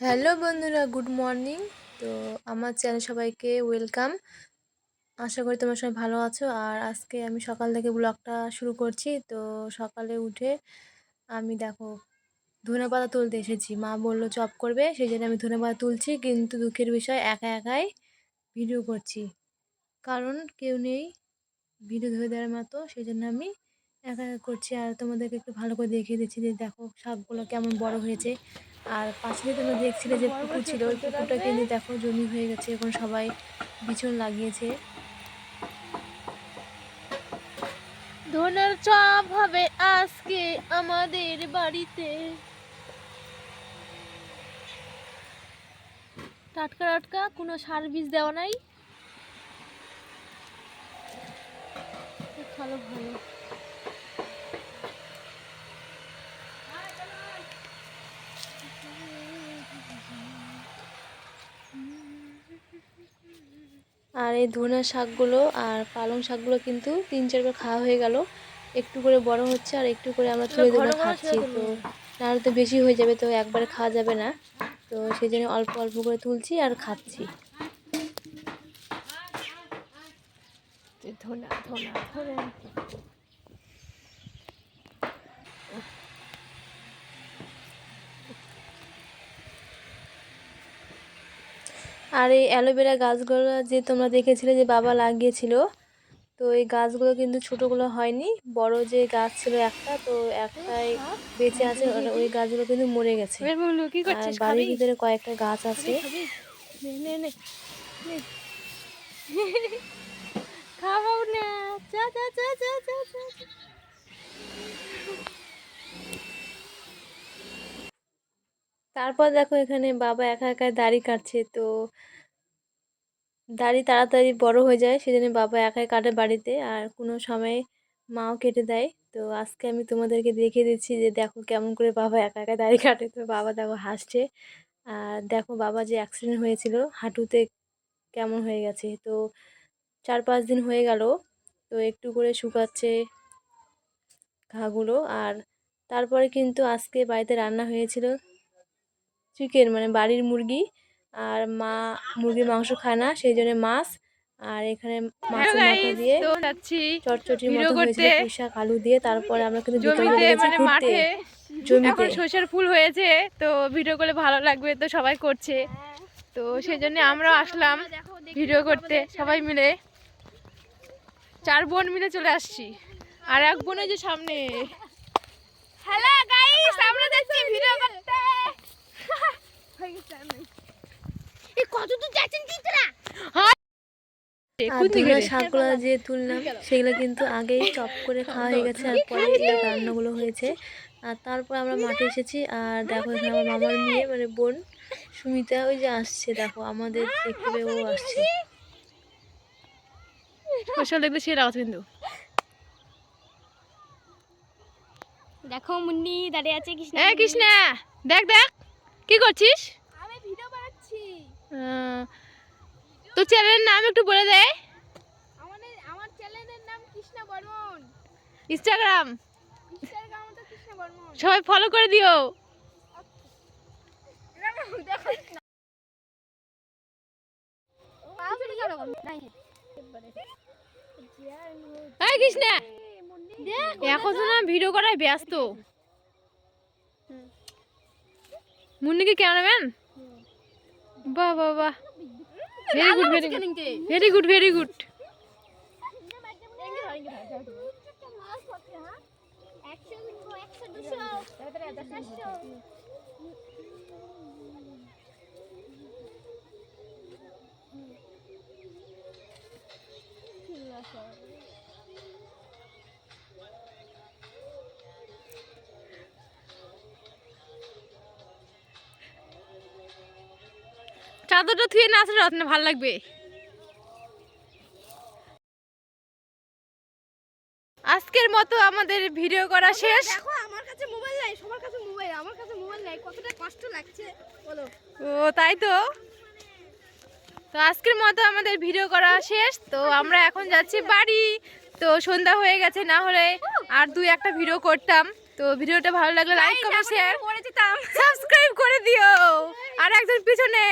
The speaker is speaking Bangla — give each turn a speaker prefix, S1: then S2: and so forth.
S1: হ্যালো বন্ধুরা, গুড মর্নিং। তো আমার চ্যানেল সবাইকে ওয়েলকাম। আশা করি তোমরা সবাই ভালো আছো। আর আজকে আমি সকাল থেকে ব্লগটা শুরু করছি। তো সকালে উঠে আমি দেখো ধনেপাতা তুলতে এসেছি। মা বললো চপ করবে, সেই জন্য আমি ধনেপাতা তুলছি। কিন্তু দুঃখের বিষয় একা একাই ভিডিও করছি, কারণ কেউ নেই ভিডিও ধরে দেওয়ার মতো। সেই জন্য আমি একা একা করছি। আর তোমাদেরকে একটু ভালো করে দেখিয়ে দিচ্ছি যে দেখো শাকগুলো কেমন বড় হয়েছে। আর পাশে যে তোমরা দেখছিলে যে পুকুর ছিল, ওই পুকুরটা কিন্তু দেখো জমি হয়ে গেছে। এখন সবাই বিছন লাগিয়েছে। ধনের চপ হবে আজকে আমাদের বাড়িতে। টাটকা টাটকা, কোনো সার বীজ দেওয়া নাই। ভালো ভালো। আর এই ধনের শাকগুলো আর পালং শাকগুলো কিন্তু 3-4 বার খাওয়া হয়ে গেল। একটু করে বড় হচ্ছে আর একটু করে আমরা তুলে তুলে খাচ্ছি। তো নাহলে তো বেশি হয়ে যাবে, তো একবারে খাওয়া যাবে না। তো সেই জন্য অল্প অল্প করে তুলছি আর খাচ্ছি। ধনা ধনা ধরে আর এই অ্যালোভেরা গাছগুলো যে তোমরা দেখেছিলে যে বাবা লাগিয়েছিল, তো এই গাছগুলো কিন্তু ছোটোগুলো হয়নি, বড় যে গাছ ছিল একটা, তো একটাই বেঁচে আছে। ওই গাছগুলো কিন্তু মরে গেছে। আর বাড়ির ভিতরে কয়েকটা গাছ আছে। খাওয়াও না, চা চা চা চা চা চা। তারপর দেখো এখানে বাবা একা একা দাড়ি কাটছে। তো দাড়ি তাড়াতাড়ি বড় হয়ে যায়, সেজন্য বাবা একাই কাটে বাড়িতে। আর কোনো সময় মাও কেটে দেয়। তো আজকে আমি তোমাদেরকে দেখিয়ে দিচ্ছি যে দেখো কেমন করে বাবা একা একা দাড়ি কাটে। তো বাবা দেখো হাসছে। আর দেখো বাবা যে অ্যাক্সিডেন্ট হয়েছিল হাঁটুতে, কেমন হয়ে গেছে। তো 4-5 দিন হয়ে গেল। তো একটু করে শুকাচ্ছে ঘাগুলো। আর তারপরে কিন্তু আজকে বাড়িতে রান্না হয়েছিল চিকেন, মানে বাড়ির মুরগি। আর মা মুরগির মাংস খায় না, সেই জন্য মাছ। আর এখানে মাছের মাথা দিয়ে চটচটির মতো হয়েছিল পুঁই শাক আলু দিয়ে। তারপরে আমরা কিন্তু বিকালে গেছি ঘুরতে জমিতে।
S2: সরষের ফুল হয়েছে, তো ভিডিও করলে ভালো লাগবে, তো সবাই করছে, তো সেই জন্য আমরাও আসলাম ভিডিও করতে। সবাই মিলে 4 বোন মিলে চলে আসছি। আর এক বোন যে সামনে। হ্যালো গাইস, আমরা যাচ্ছি ভিডিও করতে। কত দূর যাচ্ছেন তোরা?
S1: আর ধুনা শাকগুলো যে তুললাম সেগুলো কিন্তু আগেই চপ করে খাওয়া হয়ে গেছে, আর পরে এই রান্নাগুলো হয়েছে। আর তারপর আমরা মাঠে এসেছি। আর দেখো এখানে আমার মামার মেয়ে, মানে বোন সুমিতা, ওই যে আসছে, দেখো আমাদের দেখতে পেয়ে ও আসছে।
S2: দেখতে সে রাখো কিন্তু। দেখো মুন্নি দাঁড়িয়ে আছে। কৃষ্ণা, এই কৃষ্ণা, দেখ দেখ কি করছিস? আমি ভিডিও বানাচ্ছি। তো চ্যানেলের নাম একটু বলে দে। আমার চ্যানেলের নাম কৃষ্ণা বর্মন। ইনস্টাগ্রাম তো কৃষ্ণা বর্মন। সবাই ফলো করে দিও। এই কৃষ্ণা, এখন তো না ভিডিও করায় ব্যস্ত। মুন্নি কি ক্যামেরাম্যান? বাহ বাহ বাহ, very good very good very good very good. চাদরটা থুয়ে না আসলে রাত না ভালো লাগবে। আজকের মতো আমাদের ভিডিও করা শেষ। দেখো আমার কাছে মোবাইল নাই, সবার কাছে মোবাইল, আমার কাছে মোবাইল নাই, কতটা কষ্ট লাগছে বলো। ও তাই তো। তো আজকের মতো আমাদের ভিডিও করা শেষ। তো আমরা এখন যাচ্ছি বাড়ি। তো সন্ধ্যা হয়ে গেছে, না হলে আর 2-1টা ভিডিও করতাম। তো ভিডিওটা ভালো লাগলে লাইক কমেন্ট শেয়ার সাবস্ক্রাইব করে দিও। আর আর একজন পিছনে